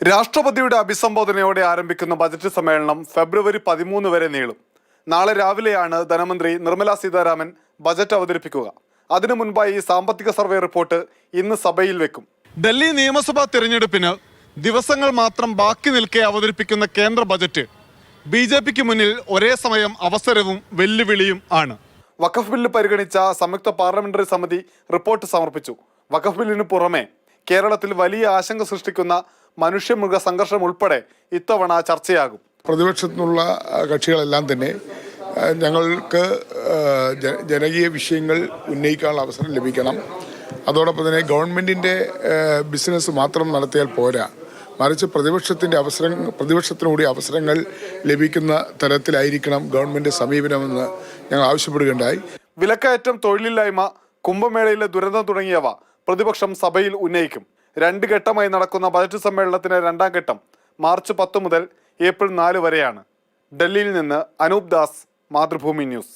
രാഷ്ട്രപതിയുടെ അഭിസംബോധനയോടെ ആരംഭിക്കുന്ന ബജറ്റ് സമ്മേളനം ഫെബ്രുവരി 13 വരെ നീളും. നാളെ രാവിലെയാണ് ധനമന്ത്രി നിർമ്മല സീതാരാമൻ ബജറ്റ് അവതരിപ്പിക്കുക. അതിനു മുൻപായി സാമ്പത്തിക സർവേ റിപ്പോർട്ട് ഇന്ന് സഭയിൽ വെക്കും. ഡൽഹി നിയമസഭാ തിരഞ്ഞെടുപ്പിന് ദിവസങ്ങൾ മാത്രം ബാക്കി നിൽക്കെ അവതരിപ്പിക്കുന്ന കേന്ദ്ര ബജറ്റ് BJPക്ക് മുന്നിൽ ഒരേ സമയം അവസരവും വെല്ലുവിളിയും ആണ്. വഖഫ് ബില്ല് പരിഗണിച്ച സംയുക്ത പാർലമെന്ററി സമിതി റിപ്പോർട്ട് സമർപ്പിച്ചു. വഖഫ് ബില്ലിന് പുറമെ കേരളത്തിൽ വലിയ ആശങ്ക സൃഷ്ടിക്കുന്ന മനുഷ്യമൃഗ സംഘർഷം ഉൾപ്പെടെ ഇത്തവണ ചർച്ചയാകും. പ്രതിപക്ഷത്തിനുള്ള കക്ഷികളെല്ലാം തന്നെ ഞങ്ങൾക്ക് ജനകീയ വിഷയങ്ങൾ ഉന്നയിക്കാനുള്ള അവസരം ലഭിക്കണം. അതോടൊപ്പം തന്നെ ഗവൺമെൻറ്റിൻ്റെ ബിസിനസ് മാത്രം നടത്തിയാൽ പോരാ, മറിച്ച് പ്രതിപക്ഷത്തിനുകൂടി അവസരങ്ങൾ ലഭിക്കുന്ന തരത്തിലായിരിക്കണം ഗവൺമെൻറ് സമീപനമെന്ന് ഞങ്ങൾ ആവശ്യപ്പെടുകയുണ്ടായി. വിലക്കയറ്റം, തൊഴിലില്ലായ്മ, കുംഭമേളയിലെ ദുരന്തം തുടങ്ങിയവ പ്രതിപക്ഷം സഭയിൽ ഉന്നയിക്കും. 2 ഘട്ടമായി നടക്കുന്ന ബജറ്റ് സമ്മേളനത്തിന് 2ാം ഘട്ടം മാർച്ച് 10 മുതൽ ഏപ്രിൽ 4 വരെയാണ്. ഡൽഹിയിൽ നിന്ന് അനൂപ് ദാസ്, മാതൃഭൂമി ന്യൂസ്.